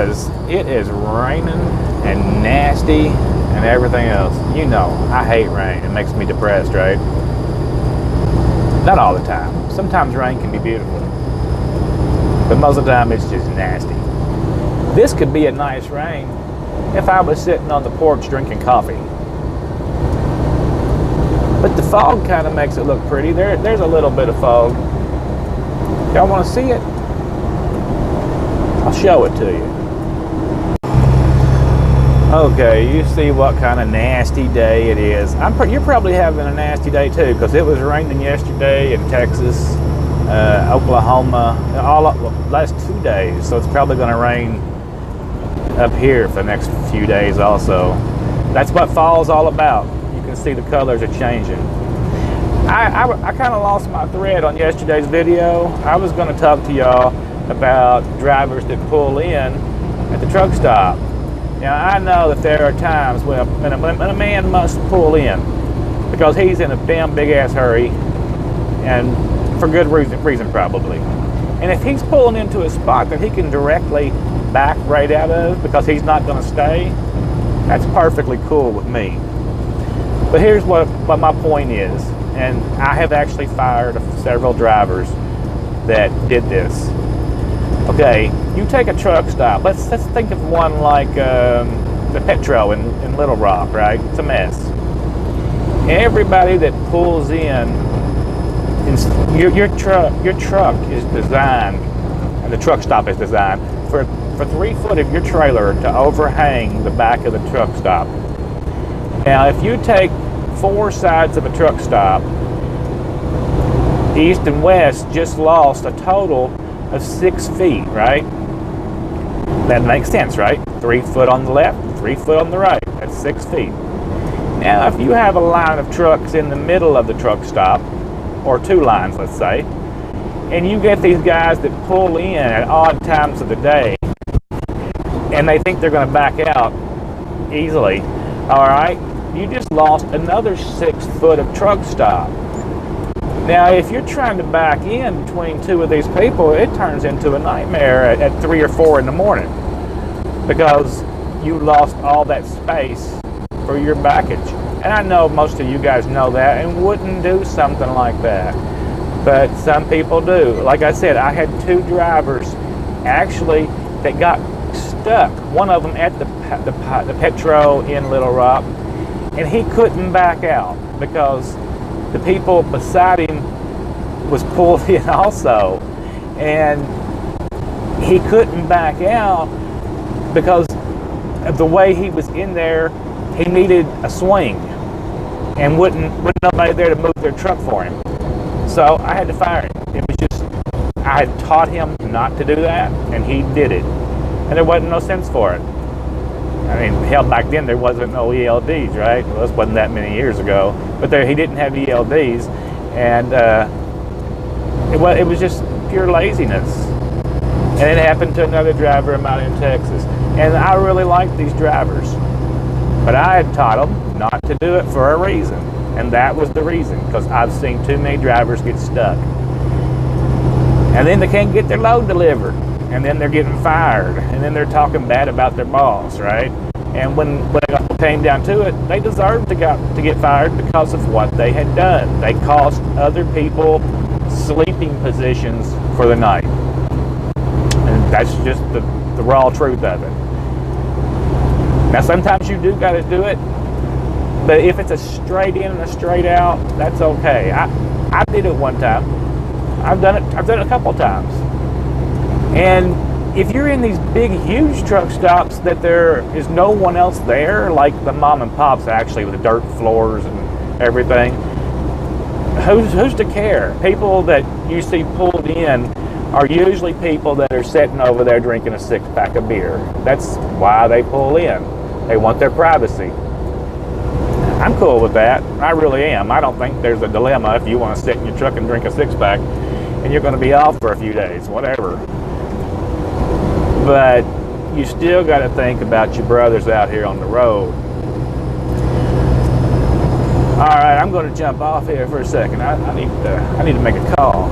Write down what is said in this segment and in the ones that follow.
because it is raining and nasty and everything else. You know, I hate rain. It makes me depressed, right? Not all the time. Sometimes rain can be beautiful, but most of the time it's just nasty. This could be a nice rain if I was sitting on the porch drinking coffee. But the fog kind of makes it look pretty. There's a little bit of fog. Y'all want to see it? I'll show it to you. Okay, you see what kind of nasty day it is. You're probably having a nasty day too, because it was raining yesterday in Texas, Oklahoma, last 2 days. So it's probably going to rain up here for the next few days also. That's what fall's all about. You can see the colors are changing. I kind of lost my thread on yesterday's video. I was going to talk to y'all about drivers that pull in at the truck stop. Now, I know that there are times when a man must pull in because he's in a damn big-ass hurry, and for good reason probably. And if he's pulling into a spot that he can directly back right out of because he's not going to stay, that's perfectly cool with me. But here's what my point is, and I have actually fired several drivers that did this. Okay, you take a truck stop. Let's think of one like the Petro in Little Rock, right? It's a mess. Everybody that pulls in, your truck is designed, and the truck stop is designed for 3 foot of your trailer to overhang the back of the truck stop. Now, if you take 4 sides of a truck stop, east and west just lost a total of 6 feet, right? That makes sense, right? 3 foot on the left, 3 foot on the right. That's 6 feet. Now, if you have a line of trucks in the middle of the truck stop, or 2 lines, let's say, and you get these guys that pull in at odd times of the day, and they think they're going to back out easily, all right? You just lost another 6 foot of truck stop. Now, if you're trying to back in between 2 of these people, it turns into a nightmare at 3 or 4 in the morning because you lost all that space for your backage. And I know most of you guys know that and wouldn't do something like that. But some people do. Like I said, I had 2 drivers actually that got stuck. One of them at the Petro in Little Rock, and he couldn't back out because the people beside him was pulled in also, and he couldn't back out because of the way he was in there. He needed a swing, and wouldn't nobody there to move their truck for him. So I had to fire him. It was just, I had taught him not to do that, and he did it, and there wasn't no sense for it. I mean, hell, back then there wasn't no ELDs, right? Well, this wasn't that many years ago, but he didn't have ELDs, and it was just pure laziness. And it happened to another driver of mine in Texas, and I really like these drivers, but I had taught them not to do it for a reason, and that was the reason, because I've seen too many drivers get stuck, and then they can't get their load delivered. And then they're getting fired, and then they're talking bad about their boss, right? And when it came down to it, they deserved to get fired because of what they had done. They cost other people sleeping positions for the night. And that's just the raw truth of it. Now, sometimes you do got to do it, but if it's a straight in and a straight out, that's okay. I did it one time. I've done it a couple times. And if you're in these big, huge truck stops that there is no one else there, like the mom and pops actually with the dirt floors and everything, who's to care? People that you see pulled in are usually people that are sitting over there drinking a 6-pack of beer. That's why they pull in. They want their privacy. I'm cool with that. I really am. I don't think there's a dilemma if you want to sit in your truck and drink a 6-pack and you're going to be off for a few days, whatever. But you still got to think about your brothers out here on the road. All right, I'm going to jump off here for a second. I need to make a call.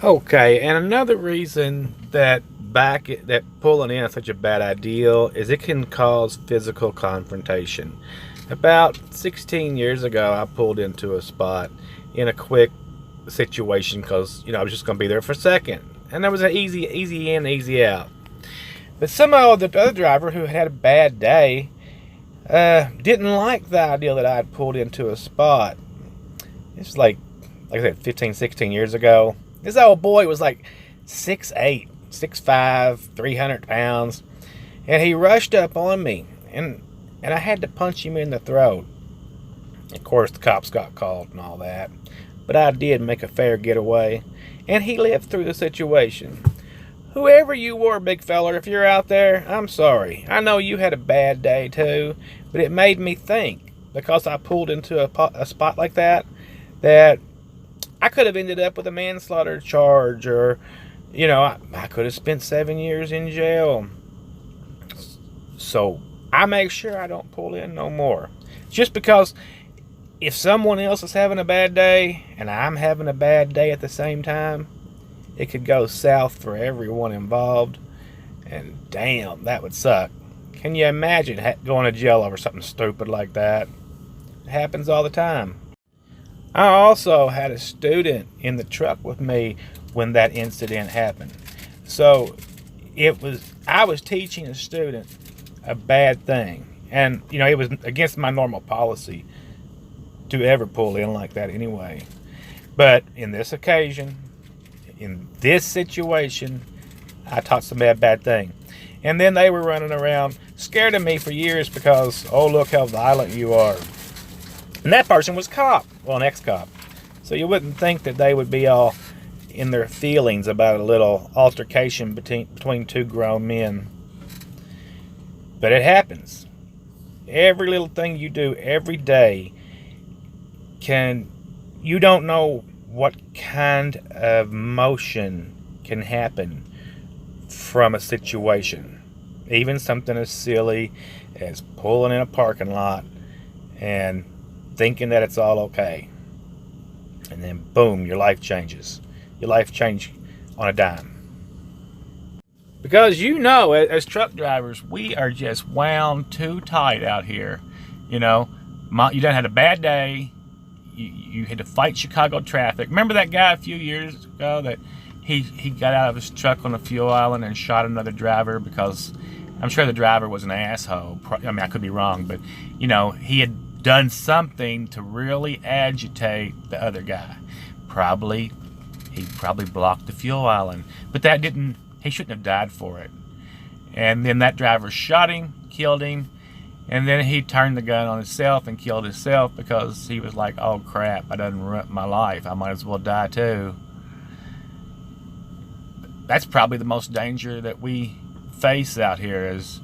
Okay, and another reason that that pulling in is such a bad idea is it can cause physical confrontation. About 16 years ago, I pulled into a spot in a quick situation because, I was just going to be there for a second. And there was an easy in, easy out. But somehow the other driver who had a bad day didn't like the idea that I had pulled into a spot. It's like I said, 15, 16 years ago. This old boy was like 6'8", 6'5", 300 pounds. And he rushed up on me. And I had to punch him in the throat. Of course, the cops got called and all that. But I did make a fair getaway. And he lived through the situation. Whoever you were, big feller, if you're out there, I'm sorry. I know you had a bad day too. But it made me think, because I pulled into a spot like that I could have ended up with a manslaughter charge, or, I could have spent 7 years in jail. So I make sure I don't pull in no more. Just because if someone else is having a bad day and I'm having a bad day at the same time, it could go south for everyone involved. And damn, that would suck. Can you imagine going to jail over something stupid like that? It happens all the time. I also had a student in the truck with me when that incident happened. So I was teaching a student a bad thing. And, it was against my normal policy to ever pull in like that anyway. But in this occasion, in this situation, I taught somebody a bad thing. And then they were running around scared of me for years because, oh, look how violent you are. And that person was cop. Well, an ex-cop. So you wouldn't think that they would be all in their feelings about a little altercation between two grown men. But it happens. Every little thing you do every day you don't know what kind of motion can happen from a situation. Even something as silly as pulling in a parking lot and thinking that it's all okay. And then boom, your life changes. Your life changed on a dime. Because as truck drivers, we are just wound too tight out here. You done had a bad day. You had to fight Chicago traffic. Remember that guy a few years ago that he got out of his truck on a fuel island and shot another driver because I'm sure the driver was an asshole. I could be wrong, but he had done something to really agitate the other guy. He probably blocked the fuel island, but he shouldn't have died for it. And then that driver shot him, killed him, and then he turned the gun on himself and killed himself because he was like, oh crap, I done ruined my life, I might as well die too. That's probably the most danger that we face out here is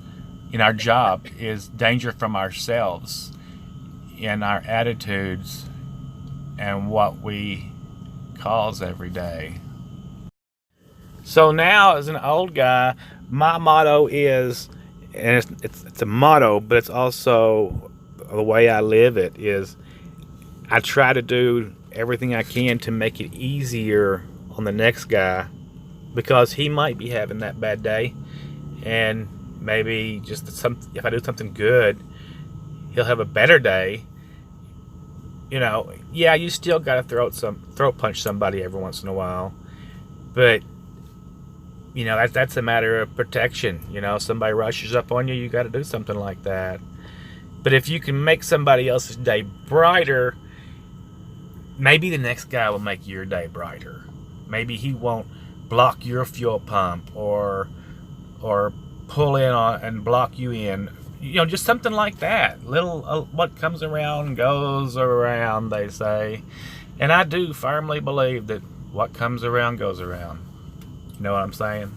in our job, is danger from ourselves in our attitudes and what we cause every day. So now, as an old guy, my motto is, and it's a motto, but it's also the way I live it, is I try to do everything I can to make it easier on the next guy, because he might be having that bad day, and maybe if I do something good, he'll have a better day. You still got to throat punch somebody every once in a while, but that's a matter of protection. Somebody rushes up on you, you got to do something like that. But if you can make somebody else's day brighter, maybe the next guy will make your day brighter. Maybe he won't block your fuel pump or pull in on and block you in. Just something like that. What comes around goes around, they say. And I do firmly believe that what comes around goes around. You know what I'm saying?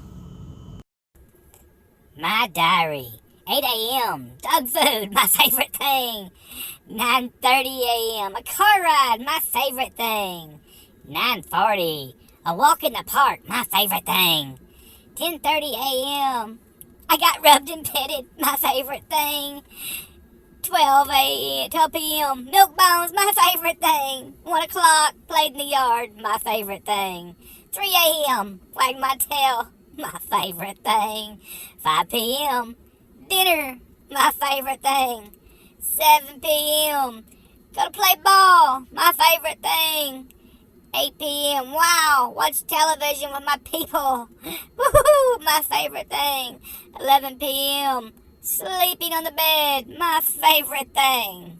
My diary. 8 a.m. Dog food, my favorite thing. 9:30 a.m. A car ride, my favorite thing. 9:40. A walk in the park, my favorite thing. 10:30 a.m. I got rubbed and petted, my favorite thing. 12 p.m. Milk bones, my favorite thing. 1 o'clock, played in the yard, my favorite thing. 3 a.m. wagged my tail, my favorite thing. 5 p.m., dinner, my favorite thing. 7 p.m., go to play ball, my favorite thing. 8 p.m., wow, watch television with my people. Woohoo, my favorite thing. 11 p.m., sleeping on the bed, my favorite thing.